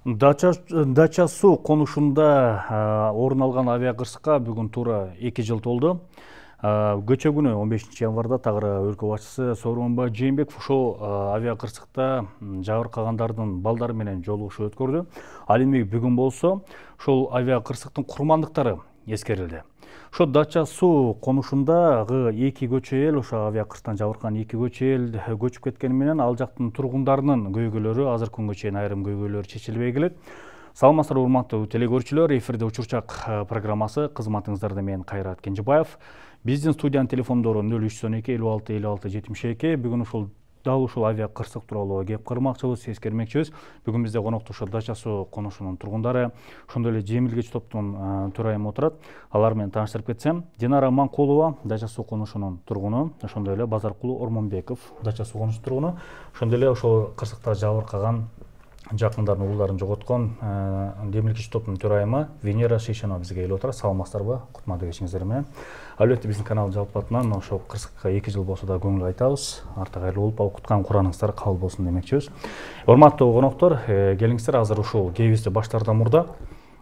Дача суу конушунда орун алган авиакырсыкка бүгүн туура 2 жыл толду. Көчө күнү 15 январда тагыра өлкө башчысы Сооронбай Жээнбеков ошол авиакырсыкта жабыркагандардын балдары менен жолугушуу өткөрдү. Ал эми бүгүн болсо ошол авиакырсыктын курмандыктары эскерилди. Ошо дача суу конушундагы 2 көчө эл, ошо авиакырсыктан жабыркаган 2 көчө эл көчүп кеткени менен ал жактын тургундарынын көйгөйлөрү азыр күнгө чейин айрым көйгөйлөр чечилбей келет. Саламатсыздар урматтуу телекөрүүчүлөр, эфирде Учурчак программасы, кызматыңыздарда мен Кайрат Кенжебаев. Биздин студиянын телефондору 0312 56 56 72. Бүгүн ушул дал ушул авиакырсык тууралуу кеп кырмакчыбыз, эскермекчибиз. Бүгүн бизде конокто ошо дача суу конушунун тургундары, ошондой эле жемилгеч топтун төрайымы отурат. Алар менен тааныштырып кетсем, Динара Манкулова, дача суу конушунун тургуну, ошондой эле Базаркулуу Ормонбеков, дача суу конушунун тургуну, ошондой эле ошол кырсыкта жабыркаган жакындарын, ууларын жоготкон демилгеч топтун төрайымы Венера Шишанова бизге келип отурат. Саламатсыздарбы? Кутмандуу кечиңиздер менен. Албетте биздин канал жалпы атынан ошо кырсыкка 2 жыл болсо да көңүл айтабыз. Арта кайрылуу болуп, окуткан Кураныңыздар кабыл болсун демекчибиз. Урматтуу коноктор, келиңиздер, азыр ушул кебизди баштаардан мурда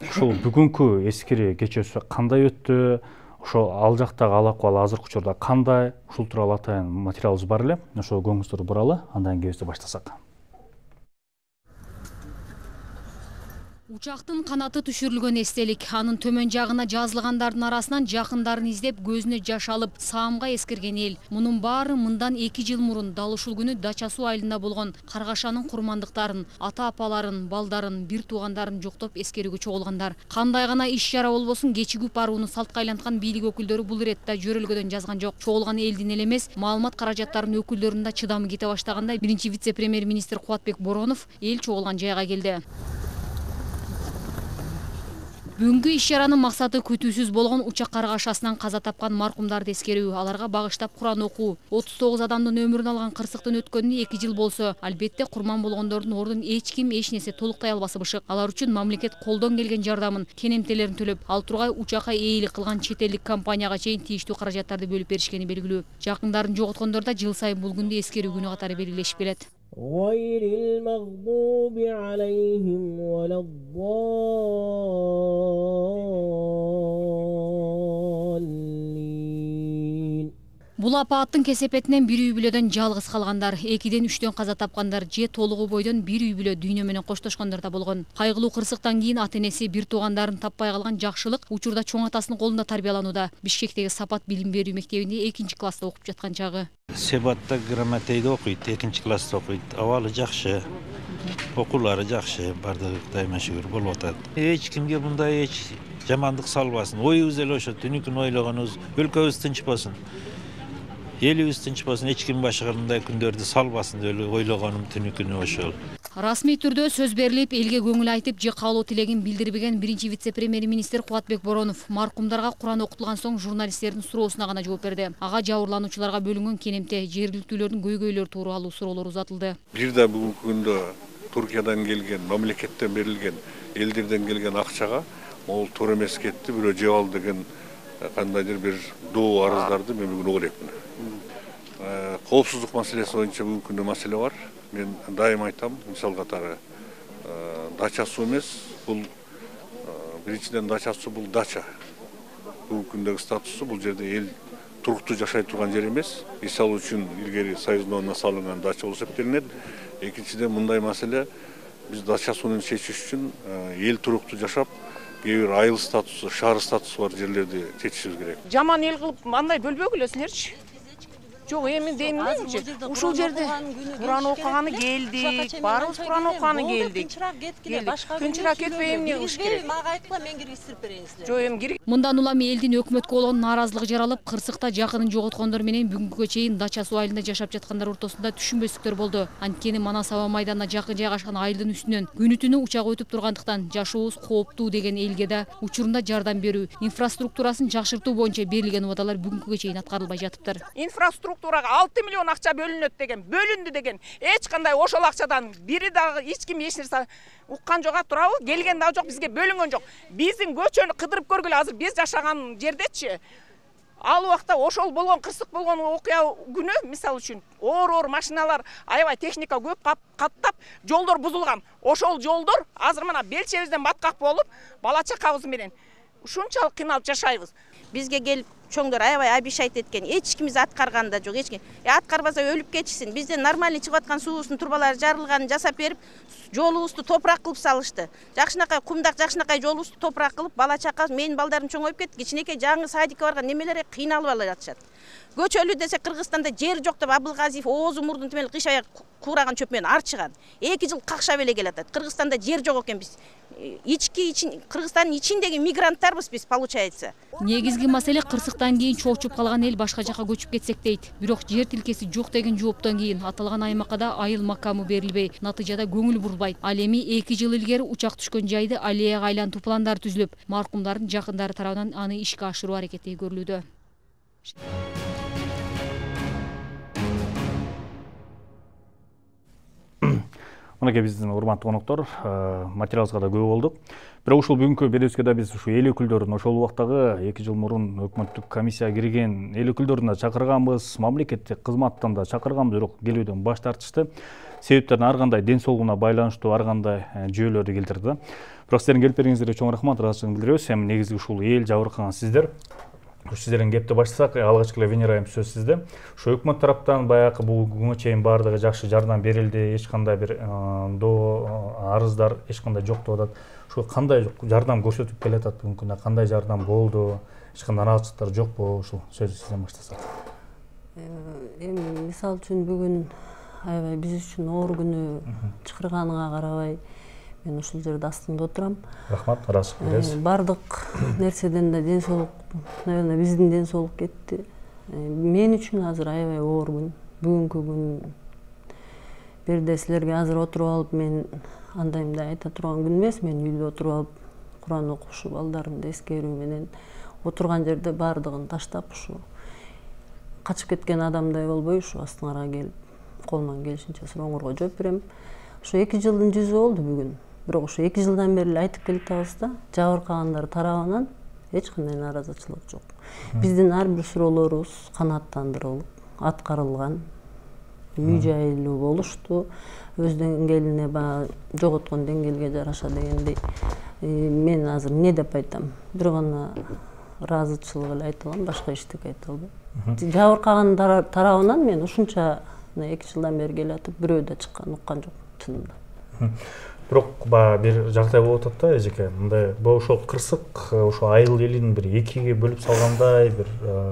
ушул бүгүнкү эскири кечүүсү кандай өттү? Ошо ал жактагы ал акыбал азыркы учурда кандай? Ушул тууралуу атайын материалыбыз бар эле. Ошо көңүлүңүздөрдү буралы, андан кебизди баштасак. Учактын канаты түшүрүлгөн эстелик, анын төмөн жагына жазылгандардын арасынан жакындарын издеп көзүнө жаш алып саамга эскерген эл. Мунун баары мындан 2 жыл мурун дал ушул күнү Дача суу айылында болгон Каргашанын курмандыктарын, ата-апаларын, балдарын, бир туугандарын жоктоп эскерүүгө чогулгандар. Кандай гана иш чара болбосун, кечигип барууну салтка айланткан бийлик өкүлдөрү бул иретте жөрөлгөдөн жазган жок. Чогулган элдин эле эмес, маалымат каражаттарынын өкүлдөрүнүн да чыдамы кете баштаганда биринчи вице-премьер-министр Кубатбек Боронов эл чогулган жайга келди. Бүгүнкү иш-чаранын максаты күтүүсүз болгон учак каргашасынан каза тапкан маркумдарды эскерүү, аларга багыштап Куран окуу. 39 адамдын өмүрүн алган кырсыктын өткөнүнө 2 жыл болсо, албетте курман болгондордун ордун эч ким эч нерсе толуктай албасы бышык. Алар үчүн мамлекет колдон келген жардамын, кенемтелерин төлөп, ал тургай учакка ээлик кылган чет элдик компанияга чейин тийиштүү каражаттарды бөлүп беришкени белгилүү. Жакындарын жоготкондор да жыл сайын бул күндү эскерүү күнү катары белгилешип келет. غير المغضوب عليهم ولا الضالين. Бул апааттын кесепетинен бир үй бүлөдөн жалгыз калгандар, 2ден 3дөн каза тапкандар же толугу бойдон бир үй бүлө дүйнө менен коштошкондор да болгон. Кайгылуу кырсыктан кийин ата-энеси бир туугандарын таппай калган Жакшылык учурда чоң атасынын колунда тарбияланууда. Бишкектеги Сапат билим берүү мектебинде 2 класста окуп жаткан чагы. Себатта грамотейде окуйт, 2 класста окуйт. Абалы жакшы, окуулары жакшы, бардыгы Кудайга шүгүр болуп атат. Эч кимге мындай эч жамандык салбасын. Оюбуз эле ошо, түнүкүн ойлогонубуз, өлкөбүз тынч болсун. Элибиз тынч болсун, эч ким башка мындай күндөрдү салбасын деп ойлогонум түнүкүнү ошол. Расмий түрдө сөз берилип, элге көңүл айтып же каалоо тилегин билдирбеген биринчи вице-премьер-министр Кубатбек Боронов маркумдарга Куран окутулган соң журналисттердин суроосуна гана жооп берди. Ага жабырлануучуларга бөлүнгөн кенемте, жергиликтүүлөрдүн көйгөйлөрү тууралуу суроолор узатылды. Бир да бүгүнкү күндө Туркиядан келген, мамлекеттен берилген, элдерден келген акчага могул туура эмес кетти, бирөө жеп ал деген кандайдыр бир доо арыздарды мен бүгүн угуп элекмин. Коопсуздук маселеси боюнча бүгүнкү күндө маселе бар. Мен дайым айтам, мисал катары дача суу эмес, бул биринчиден дача суу бул дача. Бүгүнкү күндөгү статусу бул жерде эл туруктуу жашай турган жер эмес. Мисал үчүн илгери Союзновна салынган дача болуп эсептелинет. Экинчиден мындай маселе, биз дача сууну чечиш үчүн эл туруктуу жашап, кээ бир айыл статусу, шаар статусу бар жерлерди чечишибиз керек. Жаман эл кылып андай бөлбөгүлөсүңөрчү. Жок, эми дейминчи, ушул жерде Куран окуганы келдик, баарыбыз Куран окуганы келдик. Көнчүрак кетпей эмне кылыш керек? Мага айткыла, мен киргизип берейин. Жок, эми киргиз. Мындан улам элдин өкмөткө болгон нааразылыгы жаралып, кырсыкта жакынын жоготкондор менен бүгүнкүгө чейин Дача суу айылында жашап жаткандар ортосунда түшүнбөстүктөр болду. Анткени Манас аба майданына жакын жайгашкан айылдын үстүнөн күнү түнү учак өтүп тургандыктан жашообуз кооптуу деген элге да учурунда жардам берүү, инфраструктурасын жакшыртуу боюнча берилген убадалар бүгүнкүгө чейин аткарылбай жатыптыр. Инфраструктурага 6 миллион акча бөлүнөт деген, бөлүндү деген. Эч кандай ошол акчадан бири дагы эч ким эч нерсе уккан жок, турабы? Келген дагы жок, бизге бөлүнгөн жок. Биздин көчөнү кыдырып көргүлө, азыр биз жашаган жердечи ал убакта ошол болгон кырсык болгон окуя күнү мисалы үчүн оор машиналар аябай техника көп каттап жолдор бузулган. Ошол жолдор азыр мына белчебизден баткак болуп бала чакабыз менен ушунчалык кыйналып жашайбыз. Бизге келип чоңдор аябай обещать эткен, эч кимиз аткарган да жок, эч ким. Аткарбаса өлүп кетишсин. Бизден нормальный чыгып аткан суубуздун турбалары жарылганын жасап берип, жолубузду топурак кылып салышты. Жакшынакай кумдак, жакшынакай жолубузду топурак кылып, бала чака, менин балдарым чоңоюп кетти. Кичинекей жаңы садикке барган немелер кыйналып ала жатышат. Көчөлүү десе Кыргызстанда жер жок деп Абылгазиев оозу мурдун тимели кыш аяк кураган чөп менен арчыган. 2 жыл какшап эле келатат. Кыргызстанда жер жок экен биз. Кыргызстандын ичиндеги мигранттарбыз биз, получается. Негизги маселе кырсыктан кийин чоочуп калган эл башка жака көчүп кетсек дейт. Бирок жер тилкеси жок деген жооптон кийин аталган аймакка да айыл макамы берилбей, натыйжада көңүл бурбайт. Ал эми 2 жыл илгери учак түшкөн жайды аллеяга айлантуу пландар түзүлүп, маркумдардын жакындары тарабынан аны ишке ашыруу аракети көрүлүүдө. Мынакей биздин урматтуу коноктор, материалыбызга да көп болдук. Бирок ушул бүгүнкү берүүбүзгө да биз ушу эл өкүлдөрүн ошол убактагы 2 жыл мурун өкмөттүк комиссияга кирген эл өкүлдөрүн да чакырганбыз, мамлекеттик кызматтан да чакырганбыз, бирок келүүдөн баш тартышты. Себептерин ар кандай ден соолугуна байланыштуу ар кандай жүйөлөрдү келтирди. Бирок сиздердин келип бергениңиздерге чоң рахмат, ыраазычылык билдиребиз. Эми негизи ушул эл жабыркаган сиздер. Сиздерден кепти баштасак, алгачкы эле Венера айым сөз сизде. Ушу өкмөт тараптан баягы бүгүнгө чейин баардыгы жакшы жардам берилди, эч кандай бир арыздар эч кандай жок деп атат. Ушу кандай жардам көрсөтүп келатат бүгүнкү күндө, кандай жардам болду, эч кандай нараазычылыктар жокпу? Ушул сөздү сизден баштасак. Эми мисалы үчүн бүгүн аябай биз үчүн оор күнү чакырганыңа карабай мен ушул жерде астыңда отурам. Рахмат, ыраазычылык беребиз. Бардык нерседен да ден соолук, наверное, биздин ден соолук кетти. Мен үчүн азыр аябай оор күн. Бүгүнкү күн бирде силерге азыр отуруп алып мен андай мындай айта турган күн эмес. Мен үйдө отуруп алып Куран окушу, балдарымды эскерүү менен отурган жерде бардыгын таштап ушу качып кеткен адамдай болбой ушу астыңарга келип колуман келишинче сурооңорго жооп берем. Ушу 2 жылдын жүзү болду бүгүн. Бирок ушу 2 жылдан бери айтып келатабыз да, жабыркагандар тарабынан эч кандай нааразычылык жок. Биздин ар бир суроолорубуз канааттандырылып, аткарылган, үй жайлуу болушту. Өз деңгээлине жоготкон деңгээлге жараша дегендей. Мен азыр эмне деп айтам? Бир гана ыраазычылык эле айта алам, башка эчтеке айта албайм. Жабыркаган тарабынан мен ушунча 2 жылдан бери келатып, бирөө да чыккан уккан жок чынында. Бирок бир жагдай болуп атат да, эжеке. Мындай ошол кырсык ошо айыл элин бир экиге бөлүп салгандай бир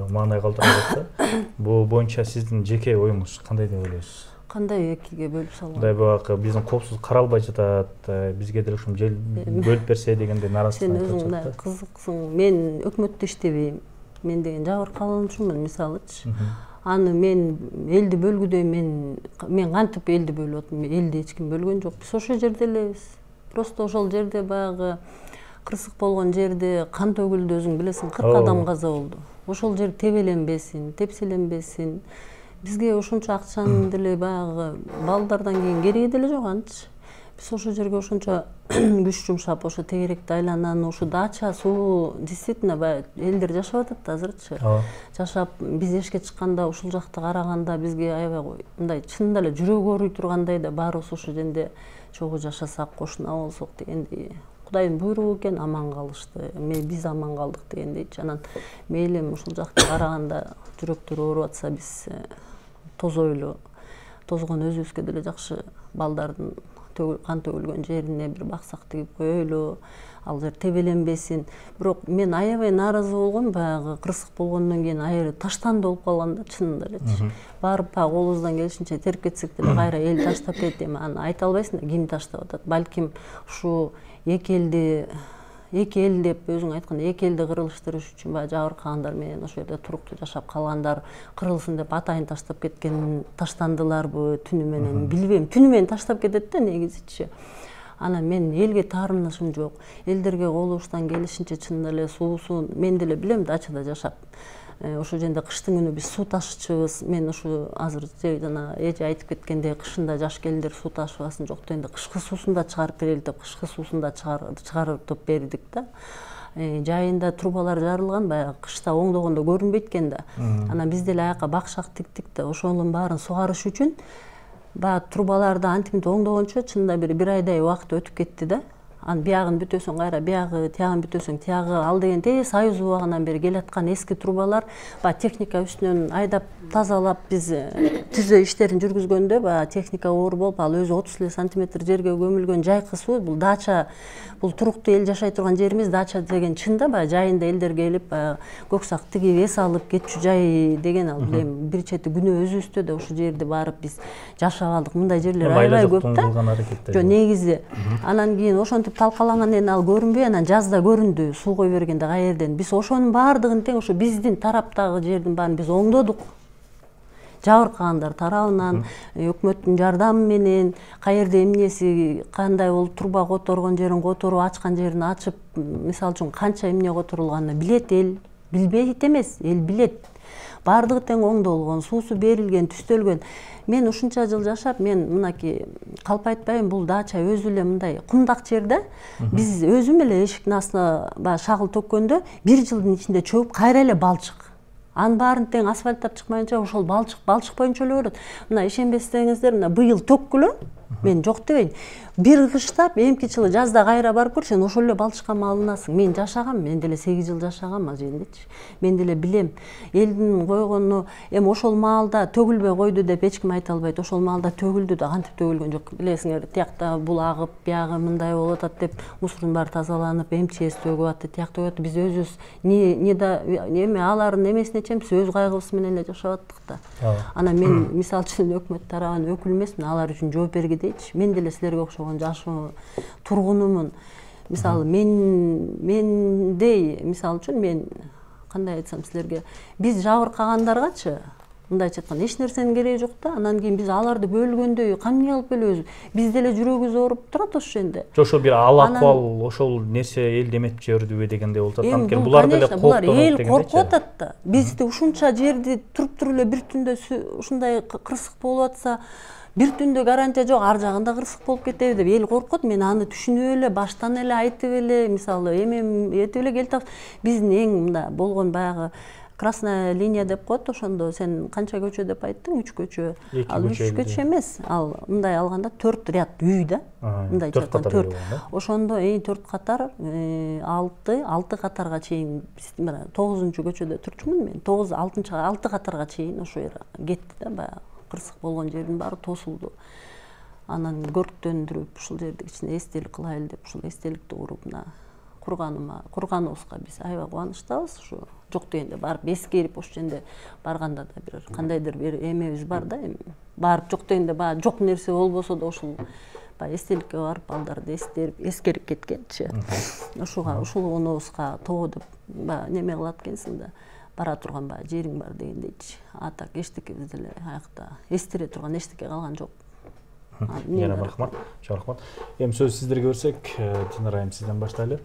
маанай калтырып атат да. Бул боюнча сиздин жеке оюңуз кандай деп ойлойсуз? Кандай экиге бөлүп салган? Мындай баягы биздин коопсуз каралбай жатат, бизге деле ушул жер бөлүп берсе дегендей нараазычылык айтып жатат. Сен өзүң кызыксың. Мен өкмөттө иштебейм. Мен деген жабыркалуучумун, мисалычы. Аны мен элди бөлгүдөй мен кантип элди бөлүп атам? Элди эч ким бөлгөн жок. Биз ошол жерде элебиз. Просто ошол жерде баягы кырсык болгон жерде кан төгүлдү, өзүң билесиң, 40 адам каза болду. Ошол жер тебеленбесин, тепселенбесин. Бизге ошончо акчанын деле баягы балдардан кийин кереги деле жок анчы. Биз ошол жерге ошончо күч жумшап, ошо тегеректи айлананы, ушу дача суу действительно баягы элдер жашап атат да азырчы. Жашап, биз эшикке чыкканда ушул жакты караганда бизге аябай мындай чынында эле жүрөк ооруй тургандай да баарыбыз ошол жерде чогуу жашасак, кошуна болсок дегендей. Кудайдын буйругу экен, аман калышты. Биз аман калдык дегендейчи. Анан мейли ушул жакты караганда жүрөктөр ооруп атса биз тозойлу. Тозгон өзүбүзгө деле жакшы балдардын кан төгүлгөн жерине бир баксак тигип коелу, ал жер тебеленбесин. Бирок мен аябай нааразы болгом, баягы кырсык болгондон кийин аябай таштанды болуп калган да, чынында элечи. Барып колубуздан келишинче терип кетсек деле кайра эл таштап кетти. Аны айта албайсың да, ким таштап атат. Балким ушу эки эл деп өзүң айткандай эки элди кырылыштырыш үчүн баягы жабыркагандар менен ошол жерде туруктуу жашап калгандар кырылсын деп атайын таштап кеткен таштандыларбы түнү менен билбейм. Түнү менен таштап кетет да негизичи. Анан мен элге таарынышым жок. Элдерге колубуздан келишинче чынында эле суусун мен деле билем дачада жашап. Ошол жерде кыштын күнү биз суу ташычыбыз. Мен ушу азыр жана эже айтып кеткендей кышында жаш келиндер суу ташыбасын жок дегенде кышкы суусун да чыгарып берели деп кышкы суусун да чыгарып бердик да. жайында трубалар жарылган, баягы кышта оңдогондо көрүнбөйт экен да. Анан биз деле аяка бакшак тиктик да, ошонун баарын сугарыш үчүн баягы трубаларды антиминтип оңдогончо чынында бир айдай убакыт өтүп кетти да. Анан биягын бүтөсөң кайра биягы, тиягын бүтөсөң тиягы, ал дегенде Союз убагынан бери келаткан эски трубалар баягы техника үстүнөн айдап тазалап биз түзөө иштерин жүргүзгөндө баягы техника оор болуп, ал өзү 30 сантиметр жерге көмүлгөн жайкы суу, бул дача, бул туруктуу эл жашай турган жерибиз дача деген чында баягы жайында элдер келип баягы көксак тигип эс алып кетчү жай деген ал эми бир чети күнөө өзүбүздө да ушул жерди барып биз жашап алдык. Мындай жерлер аябай көп да. Жок, негизи анан кийин ошентип талкаланган эне ал көрүнбөй, анан жазда көрүндү суу кой бергенде каерден. Биз ошонун баардыгын тең ошо биздин тараптагы жердин баарын биз оңдодук. Жабыркагандар тарабынан, өкмөттүн жардамы менен, каерде эмнеси, кандай болуп труба которгон жерин которуп, ачкан жерин ачып, мисалы үчүн канча эмне которулганын билет эл, билбейт эмес, эл билет. Баардыгы тең оңдолгон, суусу берилген, түстөлгөн. Мен ушунча жыл жашап, мен мынакей калп айтпайм, бул дача өзү эле мындай кумдак жер да. Биз өзүм эле эшиктин астына баягы шагыл төккөндө 1 жылдын ичинде чөгүп кайра эле балчык. Анын баарын тең асфальттап чыкмайынча ошол балчык боюнча эле өрөт. Мына ишенбесеңиздер, мына быйыл төккүлө, мен жок дебейин. Бир кыштап, эмки жылы жазда кайра барып көрсөң, сен ошол эле балчыкка малынасың. Мен жашагам, мен деле 8 жыл жашагам ал жердечи. Мен деле билем. Элдин койгону, эми ошол маалда төгүлбөй койду деп эч ким айта албайт. Ошол маалда төгүлдү да, кантип төгүлгөн жок. Билесиңер, тиякта бул агып, биягы мындай болуп атат деп мусордун баары тазаланып, МЧС төгүп атты, тиякта төгүп атты. Биз өзүбүз не да эме алардын эмесине чемиз өз кайгыбыз менен эле жашап аттык да. Анан мен мисалы үчүн өкмөт тарабынан өкүл эмесмин, алар үчүн жооп бергидейчи. Мен деле силерге окшогон жашоо тургунумун. Мисалы мендей, мисалы үчүн мен кандай айтсам силерге, биз жабыркагандаргачы мындайча айтканда эч нерсенин кереги жок да. Анан кийин биз аларды бөлгөндөй кам эмне кылып бөлөбүз? Биз деле жүрөгүбүз ооруп турат ошол жерде. Ошол бир алакыбал, ошол нерсе эл деметип жибердиби дегендей болуп атат. Анткени булар деле булар эл коркуп атат да. Бизди ушунча жерди туруп эле бир түндө ушундай кырсык болуп атса, бир түндө гарантия жок, ар жагында кырсык болуп кетеби деп эл коркот. Мен аны түшүнүп эле, баштан эле айтып эле, мисалы эме этип эле келип атабыз. Биздин эң мында болгон баягы красная линия деп коет, ошондо сен канча көчө деп айттың? 3 көчө. Ал 3 көчө эмес. Ал мындай алганда 4 ряд үй да. Мындай чакан 4. Ошондо 4 катар, 6 катарга чейин, 9-чу көчөдө турчумун мен. 6 катарга чейин ошо жер кетти да, баягы кырсык болгон жердин баары тосулду. Анан көрктөндүрүп ушул жерди кичине эстелик кылайлы деп ушул эстеликти куруп мына курганыбызга биз аябай кубанычтабыз. Ушу жок дегенде барып эскерип ошол жерде барганда да бир кандайдыр бир эмебиз бар да, эми барып жок дегенде баягы жок нерсе болбосо да ушул баягы эстеликке барып балдарды эскерип кеткенчи. Ушул онобузга тоо деп баягы неме кылат экенсиң да, бара турган баягы жериң бар дегендейчи. А так эчтекебиз деле аякта эстире турган эчтеке калган жок. Жана рахмат, рахмат. Эми сөз сиздерге берсек, Динара айым сизден баштайлы.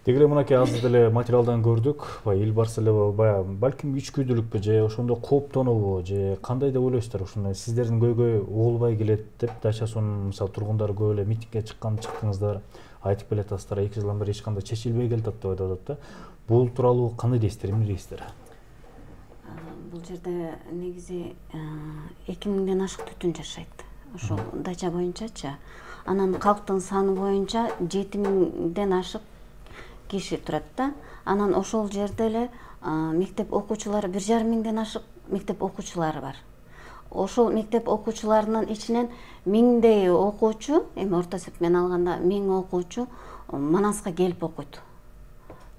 Дегеле мынакей азыр деле материалдан көрдүк, эл барса эле баягы балким ичкүйдүүлүкпү же ошондо кооптонобу же кандай деп ойлойсуздар? Ушундай сиздердин көйгөй угулбай келет деп Дача-суунун мисалы тургундары көп эле митингге чыктыңыздар, айтып келатасыздар, 2 жылдан бери эч кандай чечилбей келатат деп айтып атат да. Бул тууралуу кандай дейсиздер, эмне дейсиздер? Бул жерде негизи 2000ден ашык түтүн жашайт. Ошол Дача боюнчачы. Анан калктын саны боюнча 7000ден ашык киши турат да. Анан ошол жерде эле мектеп окуучулары 1,5 ашык мектеп окуучулары бар. Ошол мектеп окуучуларынын ичинен 1000дей окуучу, эми орто эсеп менен алганда 1000 окуучу Манаска келип окуйт.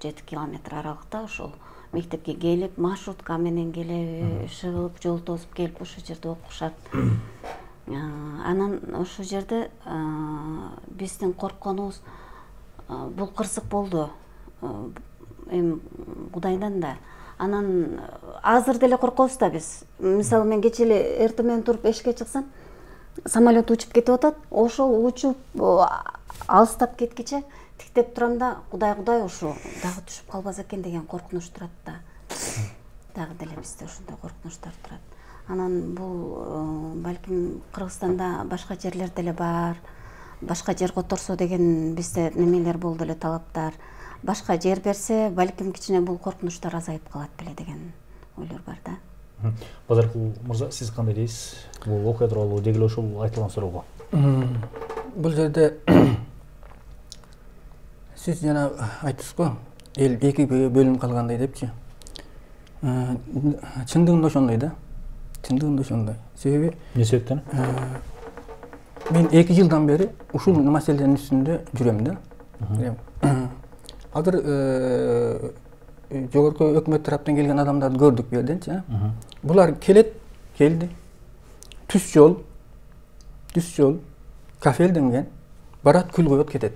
7 километр аралыкта ошол мектепке келип, маршрутка менен келип, шыгылып, жол тосуп келип ошол жерде окушат. Анан ошол жерде биздин коркконубуз бул кырсык болду. Эми Кудайдан да. Анан азыр деле коркобуз да биз. Мисалы мен кечээ эле эртең менен туруп эшикке чыксам, самолет учуп кетип атат. Ошол учуп алыстап кеткиче тиктеп турам да, Кудай ушу дагы түшүп калбаса экен деген коркунуч турат да. Дагы деле бизде ошондой коркунучтар турат. Анан бул балким Кыргызстанда башка жерлер деле бар. Башка жер которсо деген бизде немелер болду эле, талаптар. башка жер берсе, балким кичине бул коркунучтар азайып калат беле деген ойлор бар да. Базаркул мырза, сиз кандай дейсиз? Бул окуя тууралуу дегеле ушул айтылган суроого. Бул жерде сиз жана айттыңыз го, эл эки бөлүнүп калгандай депчи. Чындыгында ошондой да. Чындыгында ошондой. Себеби эмне себептен? Мен 2 жылдан бери ушул маселенин үстүндө жүрөм да. Азыр жогорку өкмөт тараптан келген адамдарды көрдүк бу жерденчи. Булар келди. Түз жол, кафелденген, барат күл коет кетет.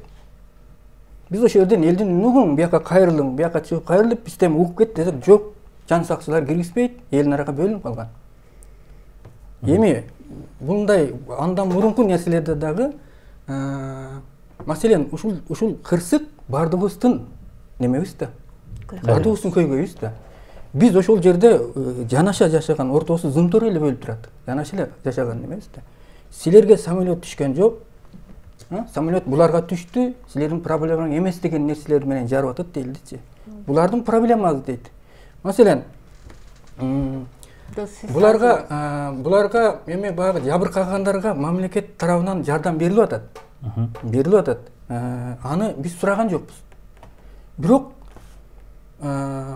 Биз ошол жерден элдин нугун бияка кайрылдым, бияка чыгып кайрылып, бизден угуп кет десек, жок, жан сакчылар киргизбейт, элдин аракка бөлүнүп калган. Эми bunday andan murunku nerselerde dagı masalan uşul kırsık bardığıstın nememiz de bardığıstın köygöyüz de biz oşul jerde janaşa жашаган ортосу зымтор эле бөлүп турат жанаша эле жашаган немебиз да силерге самолет түшкөн жок самолет буларга түштү силердин проблемаңар эмес деген нерселер менен жарып атат дейдичи булардын проблемасы дейт маселен Буларга эме багы жабыркагандарга мамлекет тарабынан жардам берилип атат. Аны биз сураган жокпуз. Бирок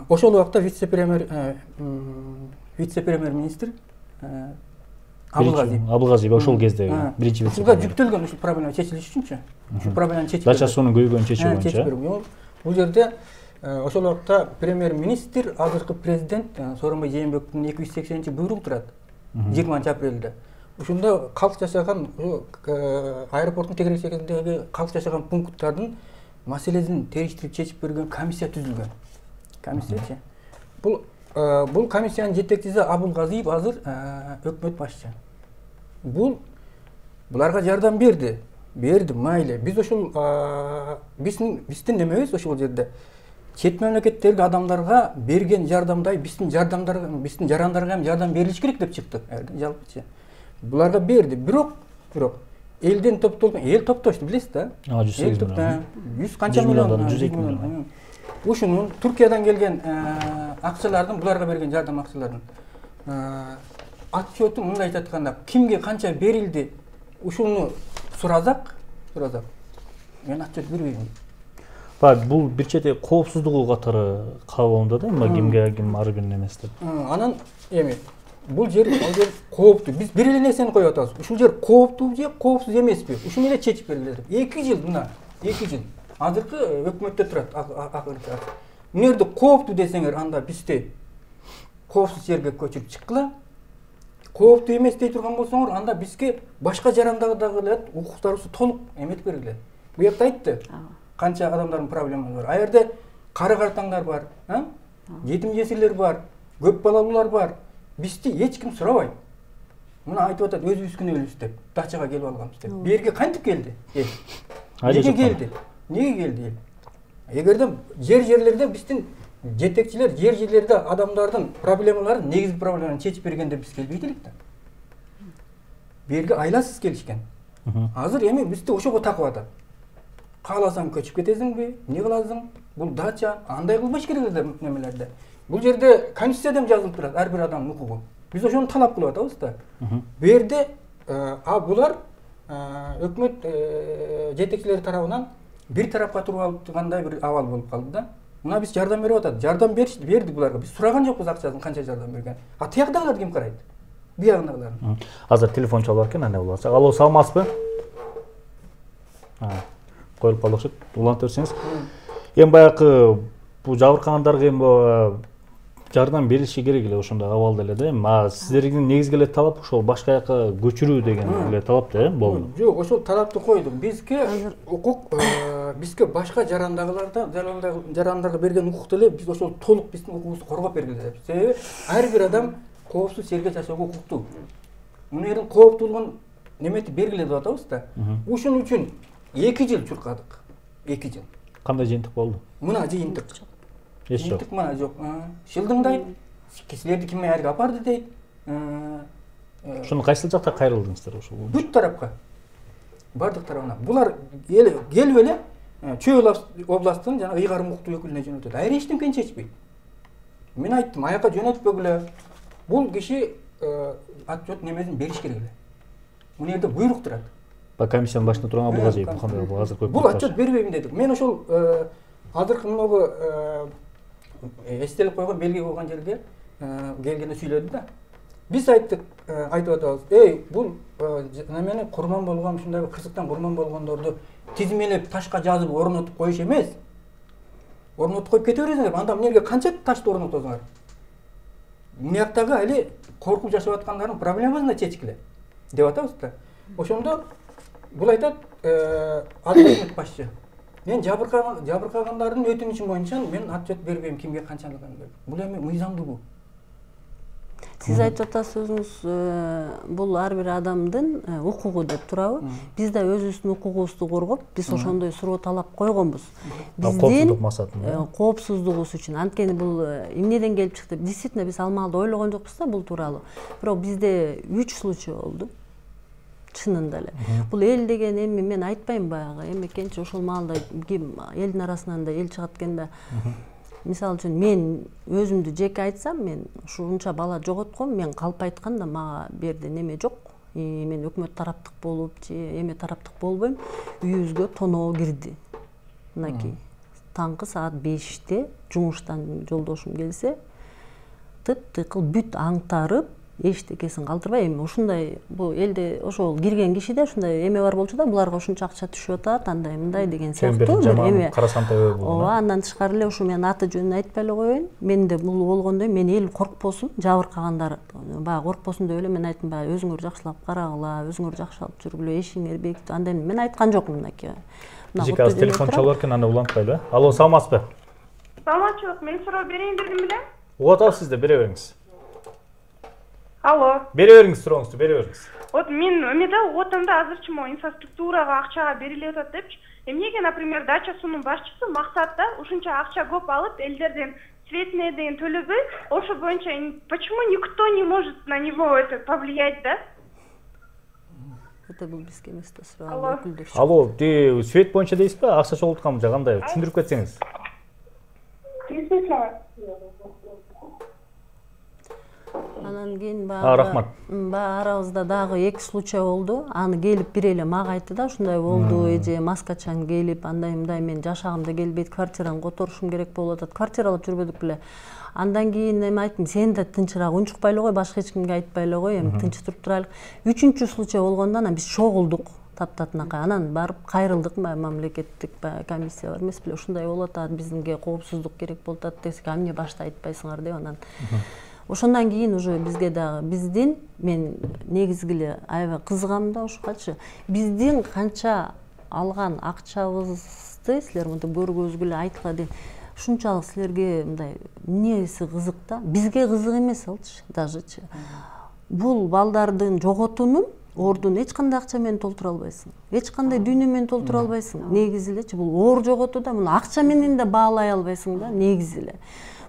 ошол убакта вице-премьер-министр Абылгазиев ошол кезде биринчи вице-премьер. Жүктөлгөн ушул проблема чечилиш үчүнчү. Ушул проблеманы чечип Дача суунун көйгөйүн чечүү боюнча. Бул жерде ошол убакта премьер-министр азыркы президент Сооронбай Жээнбековдун 280 буйругу турат 20 апрелде. Ушунда калк жашаган аэропорттун тегерегиндеги калк жашаган пункттардын маселесин териштирип чечип берген комиссия түзүлгөн. Комиссия. Бул комиссиянын жетекчиси Абылгазиев азыр өкмөт башчы. Буларга жардам берди, майлы. Биз ошол биздин немебиз ошол жерде чет мемлекеттерге адамдарга берген жардамдай биздин жарандарга ham жардам берилиш керек деп чыктык. Жалпычы. Буларга берди, бирок элден топтолгон, эл топтошту, билесиз да? 100 канча миллион, 100 миллион. Ушунун Туркиядан келген акчалардын буларга берген жардам акчаларынын отчету мындай айтканда кимге канча берилди, ушуну суразак. Мен отчет бербейм. Бул бир чети коопсуздугу катары кабылында да, кимге ким ар бир эмес деп. Анан эми бул жер кооптуу. Биз бир эле нерсени коюп атабыз. Ушул жер кооптуу же коопсуз эмеспи? Ушуну эле чечип бергиле деп. 2 жыл мына, 2 жыл. Азыркы өкмөттө турат акыркы. Мынерде кооптуу десеңер, анда бизди коопсуз жерге көчүрүп чыккыла. Кооптуу эмес дей турган болсоңор, анда бизге башка жарандагы укуктарыбызды толук эметип бергиле. Бу жакта айтты. Канча адамдардын проблемасы бар. А жерде кары картаңдар бар, жетим жесирлер бар, көп балалуулар бар. Бизди эч ким сурабайт. Мына айтып атат, өзүбүздүн элибиз деп, дачага келип алганбыз деп. Берге кантип келди? Неге келди? Эгерде жерлерде биздин жетекчилер жерлерде адамдардын проблемаларын, негизги проблемаларын чечип бергенде биз келбейт элек да. Берге айласыз келишкен. Азыр эми бизди ошого такып атат. Кааласаң көчүп кетесиңби? Эмне кыласың? Бул дача, андай кылбаш керек эле немелерде. Бул жерде конституцияда жазылып турат, ар бир адамдын укугу. Биз ошону талап кылып атабыз да. Бу жерде булар өкмөт жетекчилери тарабынан бир тарапка туруп алып тургандай бир абал болуп калды да. Мына биз жардам берип атат. Жардам берди буларга. Биз сураган жокпуз акчасын канча жардам берген. А тиягындагыларды ким карайт? Биягындагыларды. Азыр телефон чалып экен, ане болсо. Алло, саламатсызбы? Коюлуп калды окшойт. Улантып берсеңиз. Эми баягы бул жабыркагандарга эми жардам берилиши керек эле ошондой абалда эле да. Эми сиздердин негизги эле талап ошол башка жака көчүрүү деген эле талап да, болду. Жок, ошол талапты койдук. Бизге укук, бизге башка жарандарга берген укукту эле биз ошол толук биздин укугубузду коргоп бергиле деп. Себеби ар бир адам коопсуз жерге жашоого укуктуу. Муну жердин кооптуулугун неметип бергиле деп атабыз да. Ушун үчүн 2 жыл чуркадык. 2 жыл. Кандай жыйынтык болду? Мына жыйынтык. Эч жок. Жыйынтык мына жок. Шылдыңдайт. Силерди ким айрга апарды дейт. Ушуну кайсыл жакта кайрылдыңыздар ошол? Бүт тарапка. Бардык тарабына. Булар келип эле Чүй областының жана ыйгарым укуктуу өкүлүнө жөнөтөт. Айры эчтемкени чечпейт. Мен айттым, аяка жөнөтпөгүлө. Бул киши отчет немесин бериш керек эле. Мына жерде буйрук турат. Комиссиянын башында турган Абылгазиев кандай азыр көп. Бул отчет бербейм дедик. Мен ошол азыркы могу эстелип койгон белги койгон жерге келгенде сүйлөдү да. Биз айтып атабыз. Бул немени курман болгон ушундай кырсыктан курман болгондорду тизмелеп ташка жазып орнотуп коюш эмес. Орнотуп коюп кете бересиңер. Анда мына жерге канча ташты орнотосуңар? Мына жактагы али коркуп жашап аткандардын проблемасын да чечкиле деп атабыз да. Ошондо бул айтат, административдик башчы. Мен жабыркагандардын өтүнүшү боюнча мен отчет бербейм кимге канчалыгын. Бул эми мыйзамдуу. Сиз айтып атасыз өзүңүз, бул ар бир адамдын укугу деп турабы? Биз да өзүбүздүн укугубузду коргоп, биз ошондой суроо талап койгонбуз. Биздин коопсуздугубуз үчүн. Анткени бул эмнеден келип чыкты? Действительно биз ал маалда ойлогон жокпуз да бул тууралуу. Бирок бизде 3 случай болду. Чынында эле. Бул эл деген эми мен айтпайм баягы, эмекенчи ошол маалда ким элдин арасынан да эл чыгат экенде. Мисалы үчүн мен өзүмдү жеке айтсам, мен ушунча бала жоготком, мен калп айтканда мага берде неме жок. Мен өкмөт тараптык болуп же эме тараптык болбойм. Үйүбүзгө тоноо кирди. Мынакей таңкы саат 5-те жумуштан жолдошум келсе, тып-тыкыл бүт аңтарып, эчтекесин калтырбай, эми ушундай бул элде ошол кирген кишиде ушундай эме бар болчу да, буларга ушунча акча түшүп атат, андай мындай деген сыяктуу бир эме. Ооба, андан тышкары эле ушу мен аты жөнүн айтпай эле коеюн. Менде бул болгондой мен эл коркпосун, жабыркагандар баягы коркпосун деп эле мен айттым, баягы өзүңөр жакшылап карагыла, өзүңөр жакшылап жүргүлө, эшигиңер бекитип, андай мен айткан жокмун мынакей. Бизге азыр телефон чалып экен, аны улантпайлы. Алло, саламатсызбы? Саламатчылык, мен суроо берейин дедим беле? Угуп атабыз сизди, бере бериңиз. Алло. Бере бериңиз, сурооңузду бере бериңиз. Вот мен эмеде отомдо азырчы могу инфраструктурага акчага берилип атат депчи. Эмнеге, например, дача суунун башчысы максатта ушунча акча көп алып, элдерден цветные деген төлөбөй, ошо боюнча почему никто не может на него это повлиять, да? Это бул бизге эмес да суроо. Алло, свет боюнча дейсизби? Акча чогултканбы же кандай? Түшүндүрүп кетсеңиз. Анан кийин баягы арабызда дагы 2 случай болду. Аны келип бир эле мага айтты да, ушундай болду, эже маскачан келип, андай мен жашагымда келбейт, квартираны которушум керек болуп атат. Квартиралап жүрбөдүк беле. Андан кийин эми айттым, сен да тынчыраак унчукпай эле кой, башка эч кимге айтпай эле кой, эми тынч туруп турайлык. 3-чү случай болгондо анан биз чогулдук. Таптатынакай. Анан барып кайрылдык, мамлекеттик комиссия бар эмес беле, ушундай болуп атат, бизге коопсуздук керек болуп атат десек, эмне башта айтпайсыңар деп анан. Ошондон кийин уже бизге дагы биздин мен негизги эле аябай кызыгам да ушукачы. Биздин канча алган акчабызды силер мынтип көргөзгүлө эле айткыла деп. Ушунчалык силерге мындай эмнеси кызык да? Бизге кызык эмес алчы, дажычы. Бул балдардын жоготунун ордун эч кандай акча менен толтура албайсың. Эч кандай дүйнө менен толтура албайсың. Негизи элечи бул оор жоготу да, муну акча менен да баалай албайсың да, негизи эле.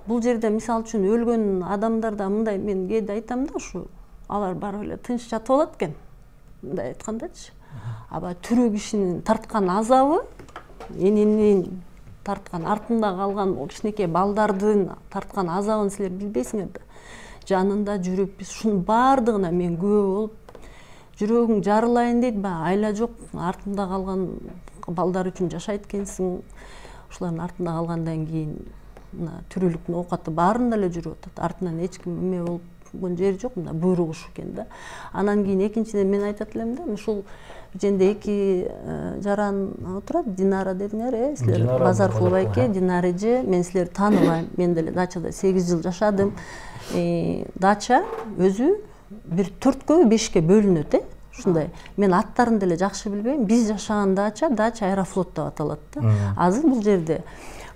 Бул жерде мисалы үчүн өлгөн адамдарда мындай мен кээде айтам да, ушу алар барып эле тынч жатып алат экен. Мындай айткандачы. Аба тирүү кишинин тарткан азабы, эненин тарткан артында калган кичинекей балдардын тарткан азабын силер билбейсиңер да. Жанында жүрүп биз ушунун баардыгына мен күбө болуп, жүрөгүң жарылайын дейт, айла жок, артында калган балдар үчүн жашайт экенсиң. Ушулардын артында калгандан кийин тирүүлүктүн оокаты баарында эле жүрүп атат. Артынан эч ким эме болгон жери жок, мына буйрук ушу экен да. Анан кийин экинчиден мен айтат элем да, ушул жерде 2 жаран отурат, Динара дедиңер, силер Базаркулова байке, Динара эже, мен силерди тааныбайм. Мен деле дачада 8 жыл жашадым. Дача өзү бир 4-кө 5ке бөлүнөт, ушундай. Мен аттарын деле жакшы билбейм. Биз жашаган дача Аэрофлот деп аталат да. Азыр бул жерде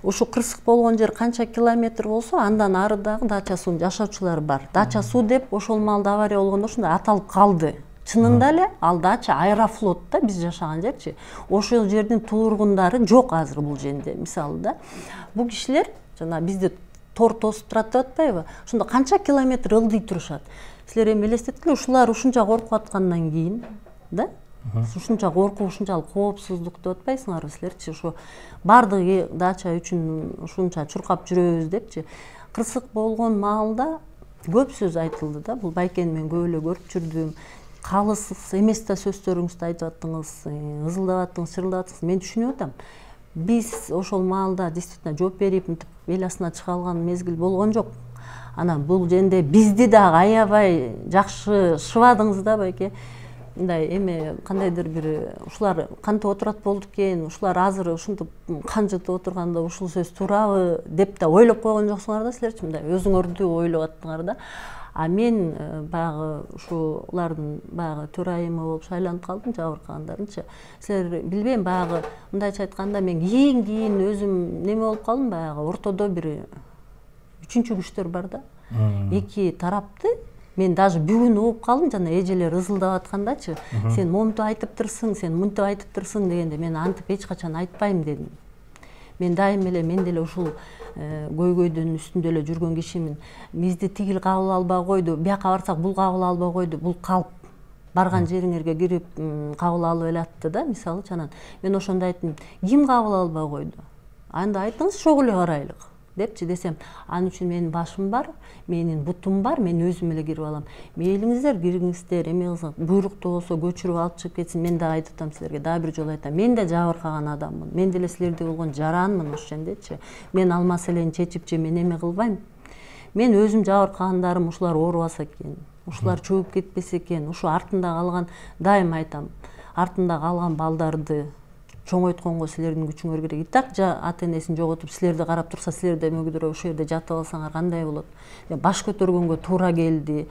ушу кырсык болгон жер канча километр болсо, андан ары дагы дача суунун жашоочулары бар. Дача суу деп ошол маалда авария болгондо ушундай аталып калды. Чынында эле ал дача Аэрофлот да, биз жашаган жерчи. Ошол жердин тургундары жок азыр бул жерде, мисалы да. Бул кишилер жана бизде тор тосуп турат деп атпайбы? Ошондо канча километр ылдый турушат. Силер эми элестеткиле, ушулар ушунча коркуп аткандан кийин, да? ушунча коркуп, ушунчалык коопсуздук деп атпайсыңарбы силерчи? Ошо бардык дача үчүн ушунча чуркап жүрөбүз депчи. Кырсык болгон маалда көп сөз айтылды да. Бул байкени мен көп эле көрүп жүрдүм. Калыс эмес да сөздөрүңүздү айтып аттыңыз, ызылдап аттыңыз, чырылдап аттыңыз. Мен түшүнүп атам. Биз ошол маалда действительно жооп берип, эл астына чыга алган мезгил болгон жок. Анан бул жерде бизди дагы аябай жакшы шыбадыңыз да байке. Мындай эме кандайдыр бир ушулар кантип отурат болду экен, ушулар азыр ушинтип канжытып отурганда ушул сөз туурабы деп да ойлоп койгон жоксуңар да силерчи, мындай өзүңөрдү ойлоп аттыңар да. А мен баягы ушулардын баягы төрайымы болуп шайланып калдым, жабыркагандардынчы. Силер билбейм, баягы мындайча айтканда мен кийин өзүм неме болуп калдым, баягы ортодо бир үчүнчү күчтөр бар да. Эки тарапты мен даже бүгүн угуп калдым, жана эжелер ызылдап аткандачы. Сен момунтип айтыптырсың, сен мынтип айтыптырсың дегенде мен антип эч качан айтпайм дедим. Мен дайым эле мен деле ушул көйгөйдүн үстүндө эле жүргөн кишимин. Бизди тигил кабыл албай койду, бияка барсак бул кабыл албай койду. Бул калп барган жериңерге кирип кабыл алып эле атты да, мисалы чанан. Мен ошондо айттым, ким кабыл албай койду? Анда айтыңыз, чогуу эле карайлык депчи десем, анын үчүн менин башым бар, менин бутум бар, мен өзүм эле кирип алам. Мейлиңиздер, кириңиздер, эме кылсаң, буйруктуу болсо көчүрүп алып чыгып кетсин. Мен да айтып атам силерге, дагы бир жолу айтам. Мен да жабыркаган адаммын. Мен деле силердей болгон жаранмын ошол жердечи. Мен ал маселени чечипчи мен эме кылбайм. Мен өзүм жабыркагандарым ушулар оорубаса экен, ушулар чөгүп кетпесе экен, ушу артында калган, дайым айтам, артында калган балдарды чоңойтконго силердин күчүңөр керек. Итак, ата энесин жоготуп силерди карап турса, силер да мөгүдүрөп ошол жерде жатып алсаңар кандай болот? Баш көтөргөнгө туура келди.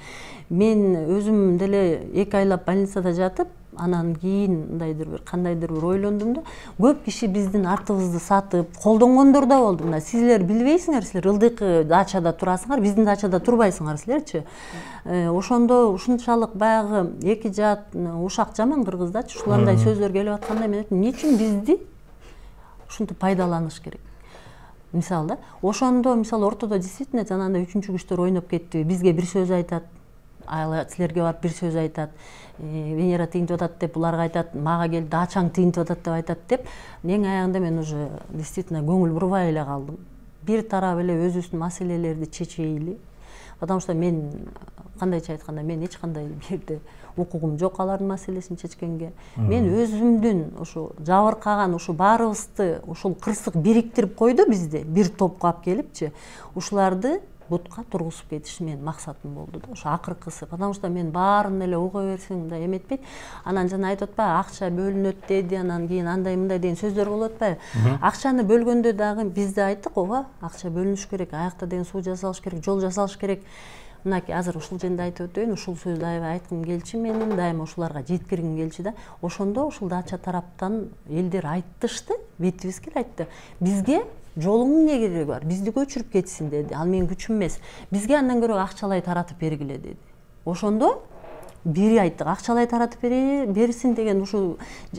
Мен өзүм деле 2 айлап больницада жатып, анан кийин мындайдыр бир кандайдыр бир ойлондум да. Көп киши биздин артыбызды сатып, колдонгондор да болду. Мына силер билбейсиңер, силер ылдыйкы дачада турасыңар, биздин дачада турбайсыңар силерчи. Ошондо ушунчалык баягы 2 жат ушак жаман кыргыздачы, ушуландай сөздөр келип атканда мен айттым, эмне үчүн бизди ушинтип пайдаланыш керек? Мисалы да, ошондо мисалы ортодо действительно жанагындай үчүнчү күчтөр ойноп кетти. Бизге бир сөз айтат, силерге барып бир сөз айтат. Венера тигинтип атат деп буларга айтат, мага келип дачаң тигинтип атат деп айтат деп. Эң аягында мен уже действительно көңүл бурбай эле калдым. Бир тарап эле өзүбүздүн маселелерди чечейли. Потому что мен кандайча айтканда мен эч кандай бирде укугум жок алардын маселесин чечкенге. Мен өзүмдүн ушу жабыркаган, ушу баарыбызды ушул кырсык бириктирип койду бизди, бир топко алып келипчи, ушуларды бутка тургузуп кетиш менин максатым болду да, ошо акыркысы. Потому что мен баарын эле уга берсең да эметпейт. Анан жана айтып атпайбы, акча бөлүнөт деди, анан кийин андай мындай деген сөздөр болуп атпайбы? Акчаны бөлгөндө дагы биз да айттык, ооба, акча бөлүнүш керек, аякта деген суу жасалыш керек, жол жасалыш керек. Мынакей азыр ушул жерде айтып өтөйүн, ушул сөздү аябай айткым келчү, менин дайыма ушуларга жеткиргим келчү да. Ошондо ушул дача тараптан элдер айтышты, бетибизге айтты. Бизге жолуңдун эмне кереги бар? Бизди көчүрүп кетсин деди. Ал менин күчүм эмес. Бизге андан көрө акчалай таратып бергиле деди. Ошондо бири айттык, акчалай таратып берсин деген ушу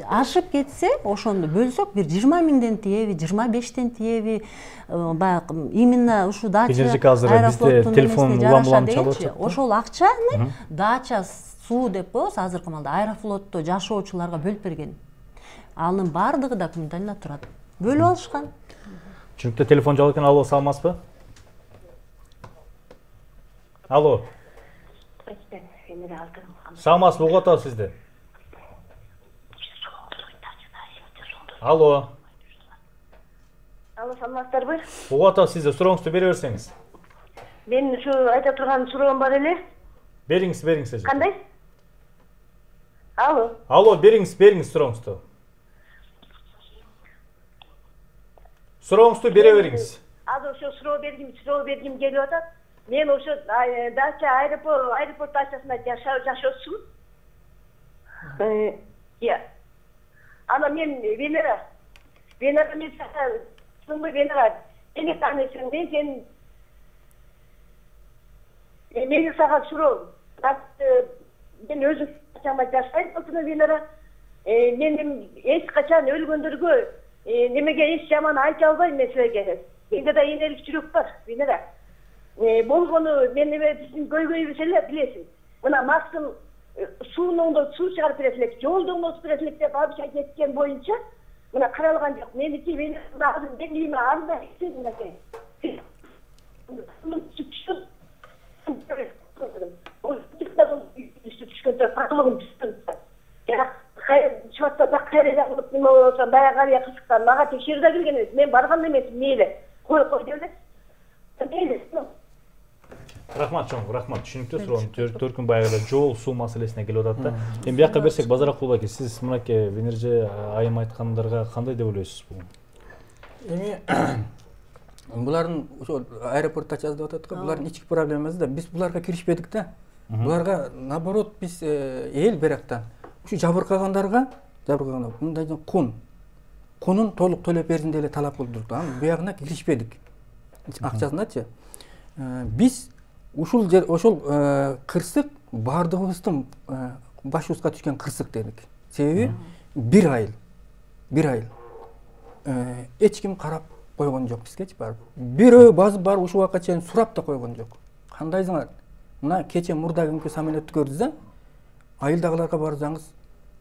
ашып кетсе, ошондо бөлсөк бир 20 миңден тиеби, 25тен тиеби, баягы именно ушу дача аэрофлоттун телефон улам чалып атат. Ошол акчаны дача суу деп коебуз, азыркы маалда аэрофлотто жашоочуларга бөлүп берген. Анын бардыгы документально турат. Бөлүп алышкан. Чүнүктүү, телефон жалып экен. Алло, саламатсызбы? Алло. Саламатсызбы, угуп атабыз сизди. Алло. Алло, саламатсыздарбы? Угуп атабыз сизди, сурооңузду бере берсеңиз. Мен ушу айта турган суроом бар эле. Бериңиз эже. Кандай? Алло. Алло, бериңиз сурооңузду. Сурооңузду бере бериңиз. Азыр ошо суроо бергим келип атат. Мен ошо дача аэропорт дачасында жашоосумун. Анан мен Венера мен сыңбы Венера, мени таанысың, мени сага суроо. Мен өзүм дачама жашайм, Венера. Мен эч качан өлгөндөргө немеге эч жаман айта албайм мен силерге. Менде да энелик жүрөк бар, Венера. Болгону мен биздин көйгөйүбүз эле билесиң. Мына Максым Суунуңду суу чыгарып берет элек, жолдуңду озуп берет элек деп абишай кеткен боюнча мына каралган жок. Меники мен азыр деңгейиме арда мынакей. Түшкөндө такылыгым түштүм. Чатта да кайра кылып неме болсо баягы авиа кырсыктан мага текшерүүгө келген эмес. Мен барган эмесмин, мейли. Кой деп эле. Рахмат чоң, рахмат. Түшүнүктүү суроо. Төркүн баягы жол, суу маселесине келип атат да. Эми бияка берсек, Базаракул аке, сиз мынакей Венерже айым айткандарга кандай деп ойлойсуз бул? Эми булардын ошо аэропортто жазып атат го, булардын ички проблемасы да. Биз буларга киришпедик да. Буларга наоборот биз эл бирактан ушу жабыркагандарга мындай кунун толук төлөп берсин деп эле талап кылдырдык. Анын буягына киришпедик. Акчасыначы. Биз ушул кырсык бардыгыбыздын башыбызга түшкөн кырсык дедик. Себеби бир айыл эч ким карап койгон жок бизгечи барып. Бирөө базып барып ушул убакка чейин сурап да койгон жок. Кандайсыңар? Мына кече мурда кимки самолетту көрдүз да? Айылдагыларга барсаңыз,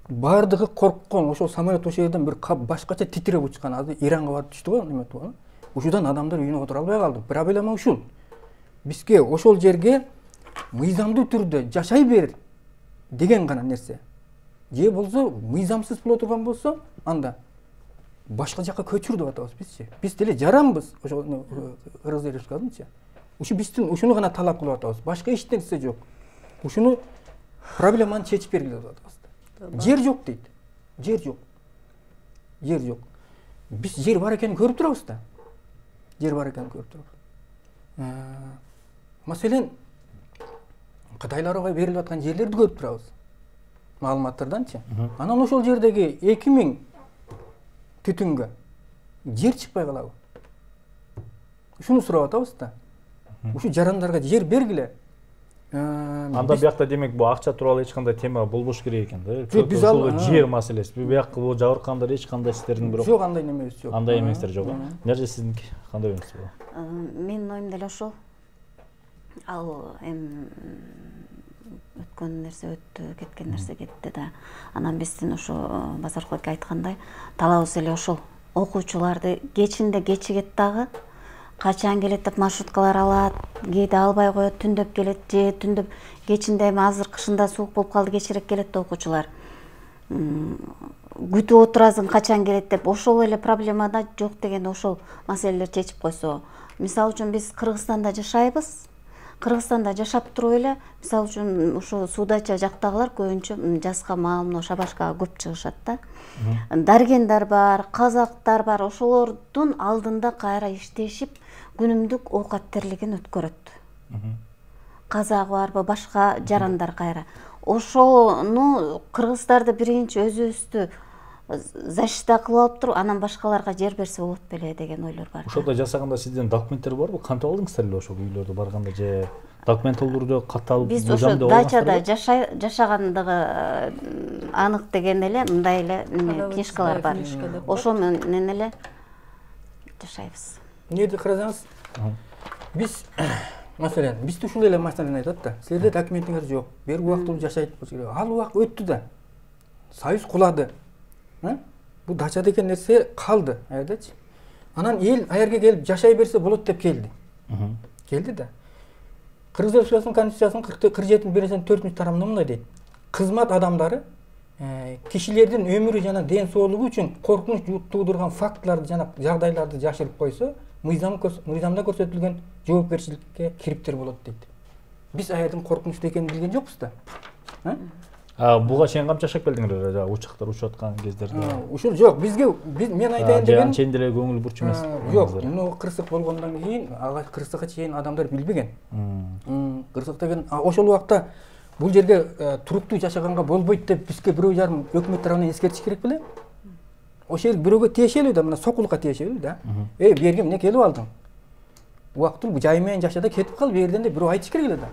бардыгы корккон, ошол самолет ошол жерден бир башкача титиреп учкан. Азыр Иранга барып түштү го, неме болгон. Ушудан адамдар үйүнө отура албай калды. Проблема ушул. Бизге ошол жерге мыйзамдуу түрдө жашай бер деген гана нерсе. Же болсо мыйзамсыз боло турган болсо, анда башка жакка көчүр деп атабыз бизчи. Биз деле жаранбыз, ошо Кыргыз Республикасынчы. Ушу биздин ушуну гана талап кылып атабыз. Башка эч нерсе жок. Ушуну проблеманы чечип бергиле деп атабыз. Жер жок дейт. Жер жок. Биз жер бар экенин көрүп турабыз да. Маселен, Кытайларга берилип аткан жерлерди көрүп турабыз. Маалыматтарданчы. Анан ошол жердеги 2000 түтүнгө жер чыкпай калабы? Ушуну сурап атабыз да. Ушу жарандарга жер бергиле. Анда биякта демек бул акча тууралуу эч кандай тема болбош керек экен да. Ушул жер маселеси. Биякка бул жабыркандар эч кандай сиздердин бирок жок, андай немебиз жок. Андай эместер жок. Нерже сиздинки кандай ойуңуз бар? Менин оюм деле ошол. Ал эми өткөн нерсе өттү, кеткен нерсе кетти да. Анан биздин ошо Базаркул аке айткандай, талабыбыз эле ошол. Окуучуларды кечинде кечигет дагы, качан келет деп маршруткалар алат, кээде албай коет, түндөп келет, же түндөп кечинде эми азыр кышында суук болуп калды, кечирээк келет да окуучулар. Күтүп отурасың качан келет деп, ошол эле проблемада жок деген ошол маселелер чечип койсо. Мисалы үчүн биз Кыргызстанда жашайбыз. Кыргызстанда жашап туруп эле, мисалы үчүн ушу Судача жактагылар көбүнчө жазга маалымно Шабашкага көп чыгышат да. Дарыгендар бар, казактар бар, ошолордун алдында кайра иштешип, күнүмдүк оокат тирлигин өткөрөт. Казак барбы, башка жарандар кайра. Ошону кыргыздарды биринчи өзүбүздү защита кылып алып туруп, анан башкаларга жер берсе болот беле деген ойлор бар. Ошолда жасаганда сиздин документтер барбы? Кантип алдыңыздар эле ошол үйлөрдө барганда же документ олурду катталып биз ошо дачада жашагандыгы анык деген эле мындай эле книжкалар бар. Ошо менен эле жашайбыз. Эмнеди карасаңыз, биз маселен, бизде ушул эле маселени айтат да. Силерде документиңер жок, бир убактылуу жашайт болсо керек. Ал убак өттү да. Союз кулады. Бул дача деген нерсе калды, аядачы. Анан эл аерге келип жашай берсе болот деп келди. Келди да. Кыргыз Республикасынын Конституциясынын 47-4 тарамында мындай дейт. Кызмат адамдары кишилердин өмүрү жана ден соолугу үчүн коркунуч туудурган фактыларды жана жагдайларды жашырып койсо, мыйзамда көрсөтүлгөн жоопкерчиликке кириптер болот дейт. Биз аердин коркунучтуу экенин билген жокпуз да. Буга чейин камча жашап келдиңер, учактар учуп аткан кездерде? Ушул жок, мен айтайын деген. Анчейин деле көңүл бурчу эмес. Жок, мына кырсык болгондон кийин, ага кырсыкка чейин адамдар билбеген. Кырсык деген ошол убакта бул жерге туруктуу жашаганга болбойт деп бизге 1,5 өкмөт тарабынан эскертиш керек беле? Ошол жер бирөөгө тиешелүү да, мына Сокулукка тиешелүү да. Бу жерге эмне келип алдың? Убактылуу жай менен жашада кетип кал, бу жерден деп бирөө айтыш керек эле да.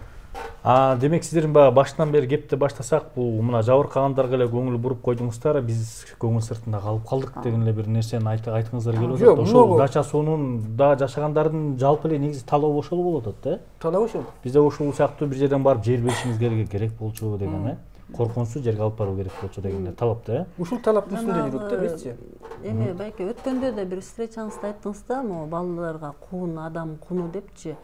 Демек сиздердин баягы баштан бери кепти баштасак, бул мына жабыркагандарга эле көңүл буруп койдуңуздар, биз көңүл сыртында калып калдык деген эле бир нерсени айткыңыздар келип атат. Ошол дача суунун да жашагандардын жалпы эле негизи талабы ошол болуп атат да. Талабы ошол. Бизде ушул сыяктуу бир жерден барып жер беришибиз керек болчу деген, коркунучсуз жерге алып баруу керек болчу дегенде талап да. Ушул талаптын үстүндө жүрөт да бизчи. Эме байке өткөндө да бир встречаңызда айттыңыз да, могу балдарга кун, адам куну депчи.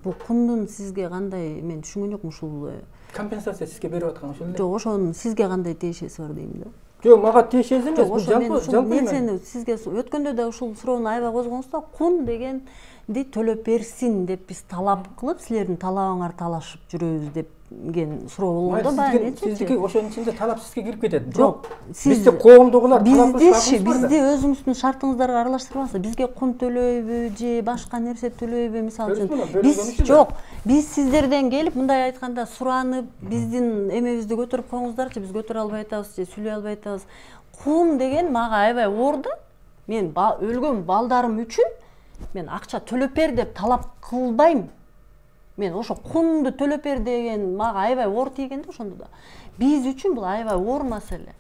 Бул кундун сизге кандай, мен түшүнгөн жокмун ушул компенсация сизге берип аткан ошол эле. Жок, ошонун сизге кандай тиешеси бар дейм да. Жок, мага тиешеси эмес, бул жалпы нерсени сизге өткөндө да ушул суроону аябай козгоңуз да, кун дегенди төлөп берсин деп биз талап кылып, силердин талабыңар талашып жүрөбүз деген суроо болгондо баягы сиздики ошонун ичинде талап сизге кирип кетет. Жок, бизде коомдогулар талап кылышат. Бизди өзүңүздүн шартыңыздарга аралаштырбаңыз. Бизге кун төлөйбү же башка нерсе төлөйбү, мисалы үчүн. Биз жок, биз сиздерден келип мындай айтканда суранып, биздин эмебизди көтөрүп коюңуздарчы, биз көтөрө албай атабыз же сүйлөй албай атабыз. Кун деген мага аябай оор да. Мен өлгөн балдарым үчүн мен акча төлөп бер деп талап кылбайм. Мен ошо кунду төлөп бер деген мага аябай оор тийген да ошондо да. Биз үчүн бул аябай оор маселе.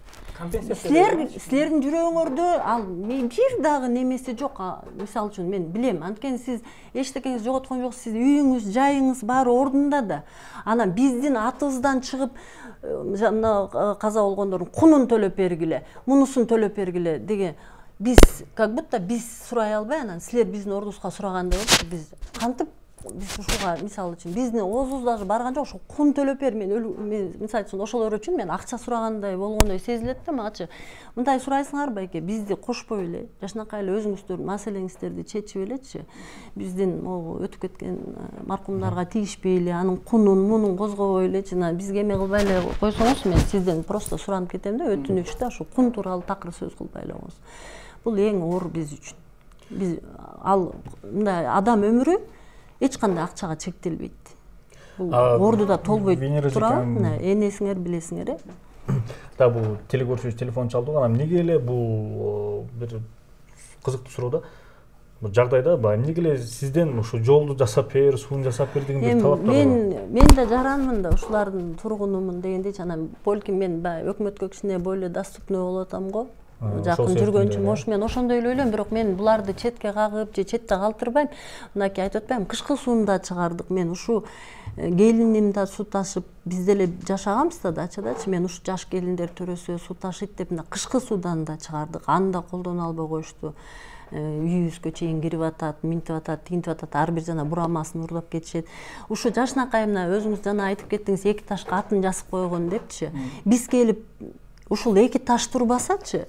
Силердин жүрөгүңөрдө ал бир дагы немеси жок. Мисалы үчүн мен билем, анткени сиз эчтекеңизди жоготкон жоксуз, сиз үйүңүз, жайыңыз баары ордунда да. Анан биздин атыбыздан чыгып жана каза болгондордун кунун төлөп бергиле, мунусун төлөп бергиле деген биз как будто биз сурай албай, анан силер биздин ордубузга сурагандай болуп, биз кантип биз ушуга мисалы үчүн биздин оозубуз даже барган жок, ошо кун төлөп бер, мен мисалы үчүн ошолор үчүн мен акча сурагандай болгондой сезилет да магачы. Мындай сурайсыңар байке, бизди кошпой эле, жашынакай эле өзүңүздөр маселеңиздерди чечип элечи. Биздин могу өтүп кеткен маркумдарга тийишпей эле, анын кунун, мунун козгобой эле, жана бизге эме кылбай эле койсоңуз, мен сизден просто суранып кетем да, өтүнүч да, ушу кун тууралуу такыр сөз кылбай эле коңуз. Бул эң оор биз үчүн. Биз ал мындай адам өмүрү эч кандай акчага чектелбейт. Бул ордуда толбой турабы? Энесиңер билесиңер, Да, бул телекөрүүчү телефон чалды, анан эмнеге эле бул бир кызыктуу суроо да. Бул жагдайда эмнеге эле сизден ушу жолду жасап бер, суун жасап бер деген бир талап бар. Мен да жаранмын да, ушулардын тургунумун дегендечи, анан балким мен өкмөткө кичине более доступный болуп атам го. Жакын жүргөнчү, мош мен ошондой эле ойлойм, бирок мен буларды четке кагып же четте калтырбайм. Мынакей айтып атпаймынбы, кышкы суунда чыгардык. Мен ушу келиним да суу ташып, биз деле жашаганбыз да дачадачы. Мен ушу жаш келиндер төрөсө суу ташыйт деп мына кышкы суудан да чыгардык. Аны да колдоно албай коюшту. Үйүбүзгө чейин кирип атат, минтип атат, тигинтип атат, ар бир жана бурамасын урлап кетишет. Ушу жашынакай мына өзүңүз жана айтып кеттиңиз, эки ташка атын жазып койгон депчи. Биз келип ушул эки таш турбасачы,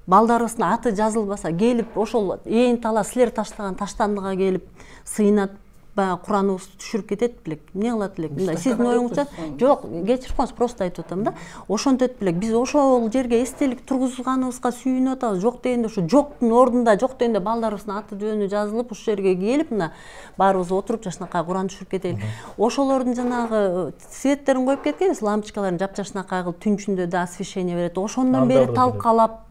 балдарыбыздын аты жазылбаса, келип ошол ээн тала силер таштаган таштандыга келип сыйнат, баягы Кураныбызды түшүрүп кетет белек. Эмне кылат элек? Мындай сиздин оюңузча, жок, кечирип коюңуз, просто айтып атам да. Ошентет белек. Биз ошол жерге эстелик тургузганыбызга сүйүнүп атабыз. Жок дегенде ушу жоктун ордунда, жок дегенде балдарыбыздын аты жөнү жазылып, ушул жерге келип мына баарыбыз отуруп жашынакай Куран түшүрүп кетели. Ошолордун жанагы светтерин коюп кеткенбиз, лампочкаларын жапжашынакай кылып түнчүндө да освещение берет. Ошондон бери талкалап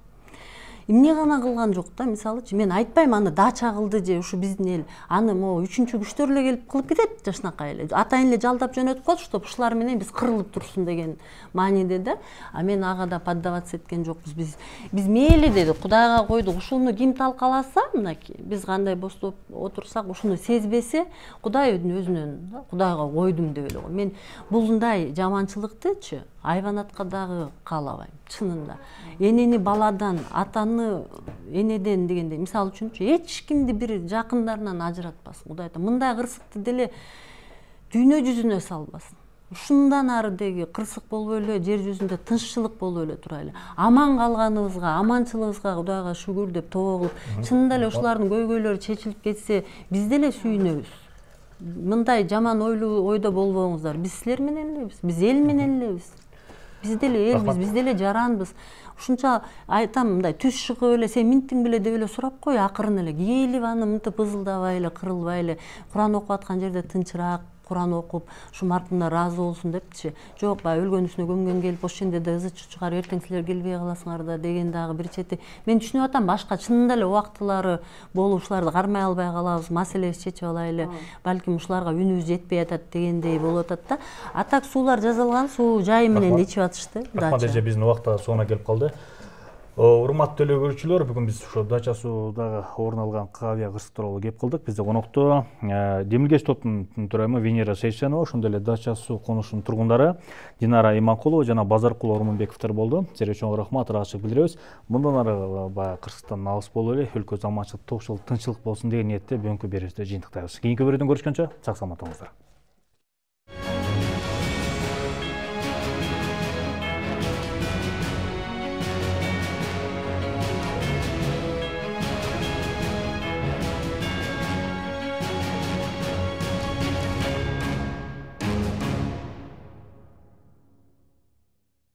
эмне гана кылган жок да, мисалычы. Мен айтпайм аны дача кылды же ушу биздин эл. Аны могу үчүнчү күчтөр эле келип кылып кетет жашынакай эле. Атайын эле жалдап жөнөтүп коет, чтоб ушулар менен биз кырылып турсун деген мааниде да. А мен ага да поддаваться эткен жокпуз. Биз мейли деди, Кудайга койдук. Ушуну ким талкаласа, мынакей, биз кандай бостоп отурсак, ушуну сезбесе, Кудайдын өзүнөн Кудайга койдум деп эле. Мен булундай жаманчылыктычы айванатка дагы каалабайм, чынында. Энени баладан, атаны энеден дегенде, мисалы үчүнчү, эч кимди бир жакындарынан ажыратпасын. Кудай айтат, мындай кырсыкты деле дүйнө жүзүнө салбасын. Ушундан ары деги кырсык болбой эле, жер жүзүндө тынччылык болуп эле тура эле. Аман калганыбызга, аманчылыгыбызга Кудайга шүгүр деп тобо кылып, чынында эле ушулардын көйгөйлөрү чечилип кетсе, биз деле сүйүнөбүз. Мындай жаман ойдо болбоңуздар. Биз силер менен элебиз, биз эл менен элебиз. Биз деле элбиз, биз деле жаранбыз. Ушунча айтам, мындай түз чыгып эле сен минтиң беле деп эле сурап кой, акырын эле келип аны мынтип ызылдабай эле, кырылбай эле, Куран окуп аткан жерде тынчыраак Куран окуп, ушу маркумдар ыраазы болсун депчи. Жок, баягы өлгөнүсүнө көмгөн келип, ошол жерде да ызы чыгар, эртең силер келбей каласыңар да деген дагы бир чети. Мен түшүнүп атам, башка чынында эле убактылары болуп, ушуларды кармай албай калабыз, маселебизди чечип алайлы, балким ушуларга үнүбүз жетпей атат дегендей болуп атат да. Атак суулар жазылган, суу жайы менен ичип атышты. Рахмат эже, биздин убакта соңуна келип калды. Урматтуу эле көрүүчүлөр, бүгүн биз ошо дача суудагы орун алган авиа кырсык тууралуу кеп кылдык. Бизде конокто Демилгеш топтун төрайымы Венера Сейшенова, ошондой эле дача суу конушунун тургундары Динара Иманкулова жана Базаркул Ормонбековдор болду. Силерге чоң рахмат, ыраазычылык билдиребиз. Мындан ары баягы кырсыктан алыс болуп эле, өлкө заманчылык, токчулук, тынччылык болсун деген ниетте бүгүнкү берүүбүздө жыйынтыктайбыз. Кийинки берүүдөн көрүшкөнчө сак саламат болуңуздар.